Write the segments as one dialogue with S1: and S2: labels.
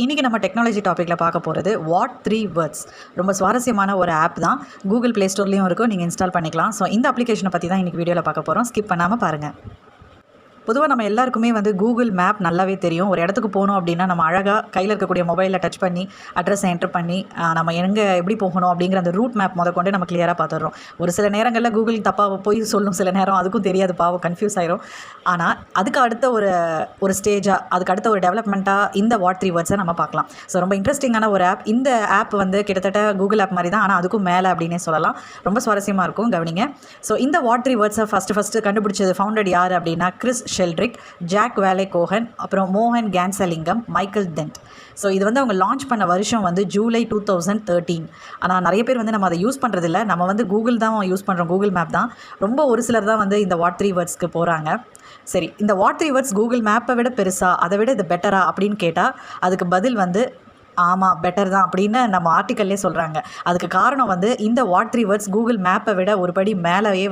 S1: இன்றைக்கி நம்ம டெக்னாலஜி டாப்பிக்கில் பார்க்க போகிறது வாட் 3 வேர்ட்ஸ். ரொம்ப சுவாரஸ்யமான ஒரு ஆப் தான். கூகுள் ப்ளே ஸ்டோர்லேயும் இருக்கும், நீங்கள் இன்ஸ்டால் பண்ணிக்கலாம். ஸோ இந்த அப்ளிகேஷனை பற்றி தான் இன்றைக்கி வீடியோவில் பார்க்க போகிறோம். ஸ்கிப் பண்ணாமல் பாருங்கள். பொதுவாக நம்ம எல்லாருக்குமே கூகுள் மேப் நல்லாவே தெரியும். ஒரு இடத்துக்கு போகணும் அப்படின்னா நம்ம அழகாக கையில் இருக்கக்கூடிய மொபைலில் டச் பண்ணி அட்ரஸை என்ட்ரு பண்ணி நம்ம எங்கே எப்படி போகணும் அப்படிங்கிற அந்த ரூட் மேப் கொண்டு நம்ம கிளியராக பார்த்துடுறோம். ஒரு சில நேரங்களில் கூகுள் தப்பாக போய் சொல்லும், சில நேரம் அதுக்கும் தெரியாது, பாவம் கன்ஃபியூஸ் ஆயிரும். ஆனால் அதுக்கு அடுத்த ஒரு ஸ்டேஜாக, அதுக்கு அடுத்த ஒரு டெவலப்மெண்ட்டாக இந்த வாட் 3 வேர்ட்ஸை நம்ம பார்க்கலாம். ஸோ ரொம்ப இன்ட்ரெஸ்டிங்கான ஒரு ஆப். இந்த ஆப் கிட்டத்தட்ட கூகுள் ஆப் மாதிரி தான், ஆனால் அதுக்கும் மேலே அப்படின்னே சொல்லலாம். ரொம்ப சுவாரஸ்யமாக இருக்கும், கவனிங்க. ஸோ இந்த வாட் 3 வேர்ட்ஸை ஃபஸ்ட்டு கண்டுபிடிச்சது ஃபவுண்டட் யார் அப்படின்னா கிறிஸ் ஷெல்ட்ரிக், ஜாக் வேலே கோஹன், அப்புறம் மோகன் கேன்சலிங்கம், மைக்கேல் டென்ட். ஸோ இது அவங்க லான்ச் பண்ண வருஷம் ஜூலை 2013. ஆனால் நிறைய பேர் நம்ம அதை யூஸ் பண்ணுறதில்ல. நம்ம கூகுள் தான் யூஸ் பண்ணுறோம், கூகுள் மேப் தான். ரொம்ப ஒரு சிலர் தான் இந்த வாட் 3 வேர்ட்ஸ்க்கு போகிறாங்க. சரி, இந்த வாட் 3 வேர்ட்ஸ் கூகுள் மேப்பை விட பெருசா, அதை விட இது பெட்டரா அப்படின்னு கேட்டால் அதுக்கு பதில் ஆமாம், பெட்டர் தான் அப்படின்னு நம்ம ஆர்டிக்கல்லே சொல்கிறாங்க. அதுக்கு காரணம் இந்த வாட் 3 வேர்ட்ஸ் கூகுள் மேப்பை விட ஒரு படி மேலேயே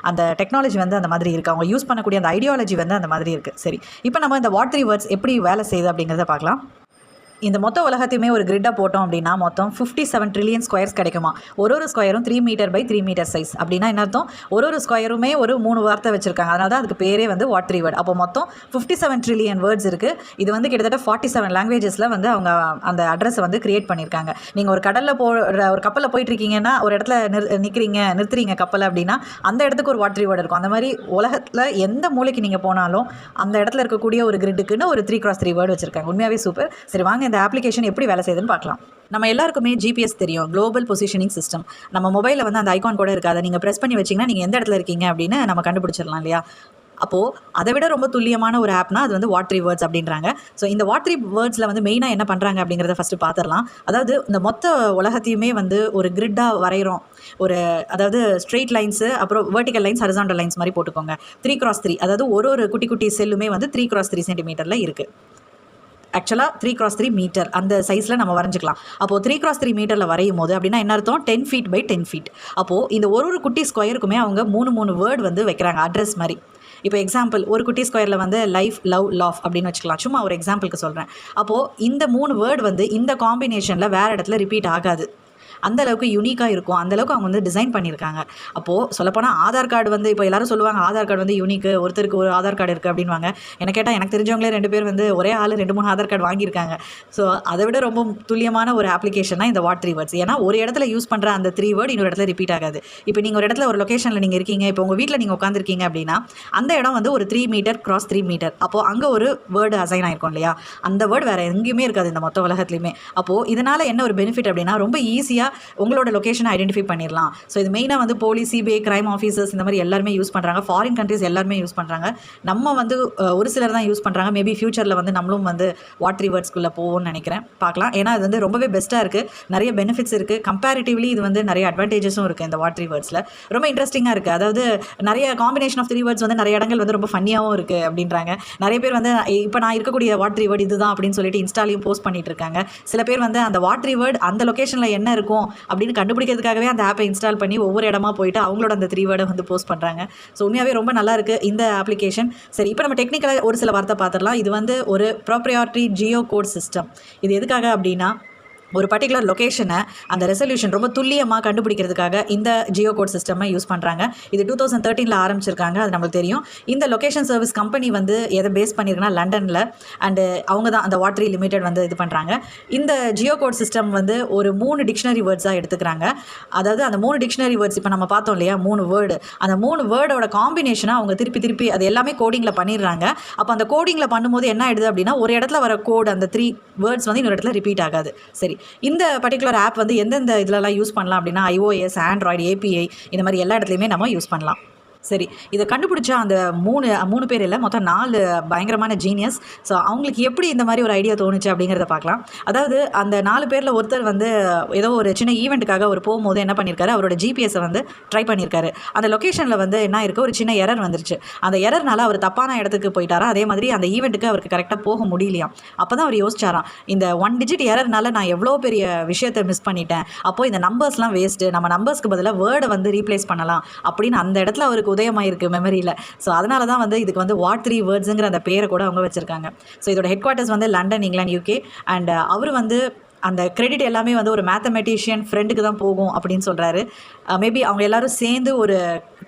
S1: அந்த டெக்னாலஜி அந்த மாதிரி இருக்குது. அவங்க யூஸ் பண்ணக்கூடிய அந்த ஐடியாலஜி அந்த மாதிரி இருக்குது. சரி, இப்போ நம்ம இந்த வாட் 3 வேர்ட்ஸ் எப்படி வேலை செய்யுது அப்படிங்கிறத பார்க்கலாம். இந்த மொத்த உலகத்தையுமே ஒரு கிரிட்டாக போட்டோம் அப்படின்னா மொத்தம் 57 ட்ரில்லியன் ஸ்கொயர்ஸ் கிடைக்குமா. ஒரு ஸ்கொயரும் 3 மீட்டர் பை 3 மீட்டர் சைஸ். அப்படின்னா என்ன அர்த்தம்? ஒரு ஸ்கொயருமே ஒரு 3 வார்த்தை வச்சுருக்காங்க. அதனால தான் அதுக்கு பேரே வாட் 3 வேர்ட். அப்போ மொத்தம் 57 ட்ரில்லியன் வேர்ட்ஸ் இருக்குது. இது கிட்டத்தட்ட 47 லாங்குவேஜஸில் அவங்க அந்த அட்ரஸை கிரியேட் பண்ணியிருக்காங்க. நீங்கள் ஒரு கடலில் ஒரு கப்பலில் போயிட்டுருக்கீங்கன்னா, ஒரு இடத்துல நிறுத்துறீங்க கப்பலை அப்படின்னா அந்த இடத்துக்கு ஒரு வாட் 3 வேர்ட் இருக்கும். அந்த மாதிரி உலகத்தில் எந்த மூலைக்கு நீங்கள் போனாலும் அந்த இடத்துல இருக்கக்கூடிய ஒரு கிரிட்டுக்குன்னு ஒரு 3x3 வேர்டு வச்சுருக்காங்க. உண்மையாகவே சூப்பர். சரி, வாங்க இந்த அப்ளிகேஷன் எப்படி வேலை செய்யுதுன்னு பார்க்கலாம். நம்ம எல்லாருக்குமே ஜிபிஎஸ் தெரியும், குளோபல் பொசிஷனிங் சிஸ்டம். நம்ம மொபைலில் அந்த ஐகான் கூட இருக்காது. அதை நீங்கள் ப்ரெஸ் பண்ணி வச்சிங்கன்னா நீங்கள் எந்த இடத்துல இருக்கீங்க அப்படின்னு நம்ம கண்டுபிடிச்சிடலாம் இல்லையா. அப்போது அதை விட ரொம்ப துல்லியமான ஒரு ஆப்னா அது வாட் 3 வேர்ட்ஸ் அப்படின்றாங்க. ஸோ இந்த வாட் 3 வேர்ட்ஸில் மெயினாக என்ன பண்ணுறாங்க அப்படிங்கிறத ஃபஸ்ட்டு பார்த்துடலாம். அதாவது இந்த மொத்த உலகத்தையுமே ஒரு கிரிட்டாக வரைகிறோம். அதாவது ஸ்ட்ரெயிட் லைன்ஸு, அப்புறம் வெர்டிக்கல் லைன்ஸ், ஹரிசாண்டல் லைன்ஸ் மாதிரி போட்டுக்கோங்க. 3x3, அதாவது ஒரு குட்டி குட்டி செல்லுமே 3x3 சென்டிமீட்டரில் இருக்குது. ஆக்சுவலாக 3x3 மீட்டர் அந்த சைஸில் நம்ம வரைஞ்சிக்கலாம். அப்போது 3x3 மீட்டரில் வரையும் போது அப்படின்னா என்ன அர்த்தம்? 10 feet by 10 feet. அப்போது இந்த ஒரு குட்டி ஸ்கொயருக்குமே அவங்க 3 வேர்டு வைக்கிறாங்க, அட்ரஸ் மாதிரி. இப்போ எக்ஸாம்பிள், ஒரு குட்டி ஸ்கொயரில் லைஃப், லவ், லாஃப் அப்படின்னு வச்சுக்கலாம். சும்மா ஒரு எக்ஸாம்பிளுக்கு சொல்கிறேன். அப்போது இந்த 3 வேர்டு இந்த காம்பினேஷனில் வேறு இடத்துல ரிப்பீட் ஆகாது. அந்தளவுக்கு யூனிக்காக இருக்கும், அந்தளவுக்கு அவங்க டிசைன் பண்ணியிருக்காங்க. அப்போது சொல்லப்போனால் ஆதார் கார்டு இப்போ எல்லோரும் சொல்லுவாங்க ஆதார் கார்டு யூனிக்கு, ஒருத்தருக்கு ஒரு ஆதார் கார்டு இருக்குது அப்படின்வாங்க. என்ன கேட்டால் எனக்கு தெரிஞ்சவங்களே 2 பேர் ஒரே ஆள் 2-3 ஆதார் கார்டு வாங்கியிருக்காங்க. ஸோ அதை விட ரொம்ப துல்லியமான ஒரு அப்ளிகேஷன் தான் இந்த வாட் 3 வேர்ட்ஸ். ஏன்னா ஒரு இடத்துல யூஸ் பண்ணுற அந்த 3 வேர்டு இன்னொரு இடத்துல ரிப்பீட் ஆகாது. இப்போ நீங்கள் ஒரு இடத்துல ஒரு லொக்கேஷனில் நீங்கள் இருக்கீங்க, இப்போ உங்கள் வீட்டில் நீங்கள் உட்காந்துருக்கீங்க அப்படின்னா அந்த இடம் ஒரு 3 மீட்டர் × 3 மீட்டர். அப்போது அங்கே ஒரு வேர்டு அசைன் ஆகிருக்கும் இல்லையா. அந்த வேர்டு வேறு எங்கேயுமே இருக்காது இந்த மொத்த உலகத்துலையுமே. அப்போது இதனால் என்ன ஒரு பெனிஃபிட் அப்படின்னா ரொம்ப ஈஸியாக உங்களோட லொக்கேஷனை ஐடென்டிஃபை பண்ணிடலாம். ஸோ இது மெயினாக போலீஸ், சிபிஐ, கிரைம் ஆஃபீஸர்ஸ் இந்த மாதிரி எல்லாருமே யூஸ் பண்ணுறாங்க. ஃபாரின் கண்ட்ரிஸ் எல்லாருமே யூஸ் பண்ணுறாங்க. நம்ம ஒரு சிலர் தான் யூஸ் பண்ணுறாங்க. மேபி ஃபியூச்சரில் நம்மளும் வாட் 3 வேர்ட்ஸ்குள்ளே போவோம்னு நினைக்கிறேன். பார்க்கலாம். ஏன்னா அது ரொம்பவே பெஸ்ட்டாக இருக்குது, நிறைய பெனிஃபிட்ஸ் இருக்குது. கம்பேரிட்டிவ்லி இது நிறைய அட்வான்டேஜஸும் இருக்குது இந்த வாட் 3 வேர்ட்ஸில். ரொம்ப இன்ட்ரெஸ்டிங்காக இருக்குது. அதாவது நிறைய காம்பினேஷன் ஆஃப் 3 வேர்ட்ஸ் நிறைய இடங்கள் ரொம்ப ஃபன்னியாகவும் இருக்குது அப்படின்றாங்க. நிறைய பேர் இப்போ நான் இருக்கக்கூடிய வாட் 3 வேர்டு இதுதான் அப்படின்னு சொல்லிட்டு இன்ஸ்டாலையும் போஸ்ட் பண்ணிட்டு இருக்காங்க. சில பேர் அந்த வாட் 3 வேர்டு அந்த லொக்கேஷனில் என்ன இருக்கும் அப்படின்னு கண்டுபிடிக்கிறதுக்காகவே அந்த ஆப்பை இன்ஸ்டால் பண்ணி ஒவ்வொரு இடமா போயிட்டு அவங்களோட அந்த 3 வேர்டை போஸ்ட் பண்ணுறாங்க. ஸோ உண்மையாகவே ரொம்ப நல்லா இருக்குது இந்த அப்ளிகேஷன். சரி, இப்போ நம்ம டெக்னிக்கலாக ஒரு சில வார்த்தை பார்த்துடலாம். இது ஒரு ப்ராப்ரியாரிட்டி ஜியோ கோட் சிஸ்டம். இது எதுக்காக அப்படின்னா ஒரு பர்டிகுலர் லொக்கேஷனை அந்த ரெசல்யூஷன் ரொம்ப துல்லியமாக கண்டுபிடிக்கிறதுக்காக இந்த ஜியோ கோட் சிஸ்டமை யூஸ் பண்ணுறாங்க. இது 2013 ஆரம்பிச்சிருக்காங்க, அது நம்மளுக்கு தெரியும். இந்த லொக்கேஷன் சர்வீஸ் கம்பெனி எதை பேஸ் பண்ணியிருக்குன்னா லண்டனில். அண்டு அவங்க தான் அந்த வாட் 3 லிமிடெட் இது பண்ணுறாங்க. இந்த ஜியோ கோட் சிஸ்டம் ஒரு 3 டிக்ஷனரி வேர்ட்ஸாக எடுத்துக்கிறாங்க. அதாவது அந்த 3 டிக்ஷனரி வேர்ட்ஸ் இப்போ நம்ம பார்த்தோம் இல்லையா, 3 வேர்டு, அந்த 3 வேர்டோட காம்பினேஷனாக அவங்க திருப்பி அது எல்லாமே கோடிங்கில் பண்ணிடுறாங்க. அப்போ அந்த கோடிங்கில் பண்ணும்போது என்ன ஆயிடுது அப்படின்னா ஒரு இடத்துல வர கோடு அந்த 3 வேர்ட்ஸ் இன்னொரு இடத்துல ரிப்பீட் ஆகாது. சரி, இந்த பர்டிகுலர் ஆப் எந்தெந்த இதிலலாம் யூஸ் பண்ணலாம் அப்படின்னா iOS, Android, API இந்த மாதிரி எல்லா இடத்துலையுமே நம்ம யூஸ் பண்ணலாம். சரி, இதை கண்டுபிடிச்ச அந்த மூணு பேர் இல்லை, மொத்தம் 4 பயங்கரமான ஜீனியஸ். ஸோ அவங்களுக்கு எப்படி இந்த மாதிரி ஒரு ஐடியா தோணுச்சு அப்படிங்கிறத பார்க்கலாம். அதாவது அந்த 4 பேரில் ஒருத்தர் ஏதோ ஒரு சின்ன ஈவெண்ட்டுக்காக போகும்போது என்ன பண்ணியிருக்காரு, அவரோட ஜிபிஎஸை ட்ரை பண்ணியிருக்காரு. அந்த லொக்கேஷனில் என்ன இருக்குது, ஒரு சின்ன எரர் வந்துருச்சு. அந்த எரர்னால அவர் தப்பான இடத்துக்கு போயிட்டாரா. அதே மாதிரி அந்த ஈவெண்ட்டுக்கு அவருக்கு கரெக்டாக போக முடியலையாம். அப்போ தான் அவர் யோசிச்சாராம், இந்த 1 டிஜிட் எரர்னால நான் எவ்வளோ பெரிய விஷயத்தை மிஸ் பண்ணிட்டேன். அப்போது இந்த நம்பர்ஸ்லாம் வேஸ்ட்டு, நம்ம நம்பர்ஸ்க்கு பதிலாக வேர்டை ரீப்ளேஸ் பண்ணலாம் அப்படின்னு அந்த இடத்துல அவருக்கு அவங்களுக்கு உதயமாயிருக்கு மெமரியில். ஸோ அதனால தான் வந்து இதுக்கு வந்து வாட் 3 வேர்ட்ஸுங்கிற அந்த பேரை கூட அவங்க வச்சுருக்காங்க. ஸோ இதோட ஹெட் குவார்ட்டர்ஸ் வந்து லண்டன், இங்கிலாந்து, யூகே. அண்ட் அவர் வந்து அந்த கிரெடிட் எல்லாமே வந்து ஒரு மேத்தமெட்டிஷியன் ஃப்ரெண்டுக்கு தான் போகும் அப்படின்னு சொல்கிறாரு. மேபி அவங்க எல்லோரும் சேர்ந்து ஒரு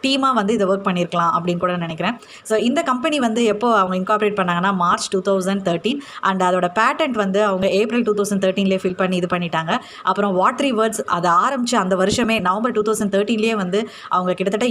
S1: டீமாக வந்து இதை ஒர்க் பண்ணியிருக்கலாம் அப்படின்னு கூட நினைக்கிறேன். ஸோ இந்த கம்பெனி வந்து எப்போ அவங்க இன்கார்பரேட் பண்ணாங்கன்னா மார்ச் 2013. அண்ட் அதோட பேட்டன்ட் வந்து அவங்க ஏப்ரல் 2013 ஃபில் பண்ணி இது பண்ணிட்டாங்க. அப்புறம் வாட் 3 வேர்ட்ஸ் அதை ஆரம்பித்து அந்த வருஷமே நவம்பர் 2013 வந்து அவங்க கிட்டத்தட்ட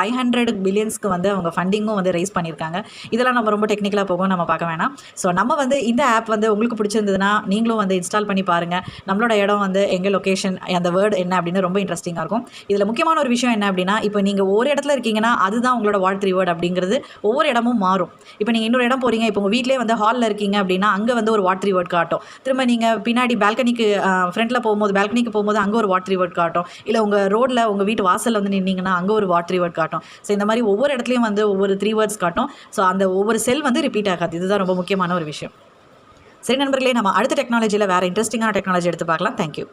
S1: $500 பில்லியன்ஸ்க்கு வந்து அவங்க ஃபண்டிங்கும் வந்து ரைஸ் பண்ணியிருக்காங்க. இதெல்லாம் நம்ம ரொம்ப டெக்னிக்கலாக போகும், நம்ம பார்க்க வேணாம். ஸோ நம்ம வந்து இந்த ஆப் வந்து உங்களுக்கு பிடிச்சிருந்ததுன்னா நீங்களும் வந்து இன்ஸ்டால் பண்ணி பாருங்கள். நம்மளோட இடம் வந்து எங்கள் லொக்கேஷன், அந்த வேர்டு என்ன அப்படின்னு ரொம்ப இன்ட்ரெஸ்டிங்காக இருக்கும். இதில் முக்கியமான ஒரு விஷயம் என்ன அப்படின்னா, இப்போ நீங்கள் ஒரு இடத்துல இருக்கீங்கன்னா அதுதான் உங்களோட வாட் 3 வேர்ட் அப்படிங்கிறது ஒவ்வொரு இடமும் மாறும். இப்போ நீங்கள் இன்னொரு இடம் போகிறீங்க, இப்போ உங்கள் வீட்டிலே வந்து ஹாலில் இருக்கீங்க அப்படின்னா அங்கே வந்து ஒரு வாட் 3 வேர்ட் காட்டும். திரும்ப நீங்கள் பின்னாடி பால்கனிக்கு ஃப்ரண்ட்டில் போகும்போது அங்கே ஒரு வாட் 3 வேர்ட் காட்டும். இல்லை உங்கள் ரோட்டில் உங்கள் வீட்டு வாசலில் வந்து நின்னீங்கன்னா அங்கே ஒரு வாட் 3 வேர்ட் காட்டும். ஸோ இந்த மாதிரி ஒவ்வொரு இடத்துலையும் வந்து ஒவ்வொரு 3 வேர்ட்ஸ் காட்டும். ஸோ அந்த ஒவ்வொரு செல் வந்து ரிப்பீட் ஆகாது. இதுதான் ரொம்ப முக்கியமான ஒரு விஷயம். சரி நண்பர்களே, நம்ம அடுத்த டெக்னாலஜியில் வேறு இன்ட்ரெஸ்டிங்கான டெக்னாலஜி எடுத்து பார்க்கலாம். தேங்க்யூ.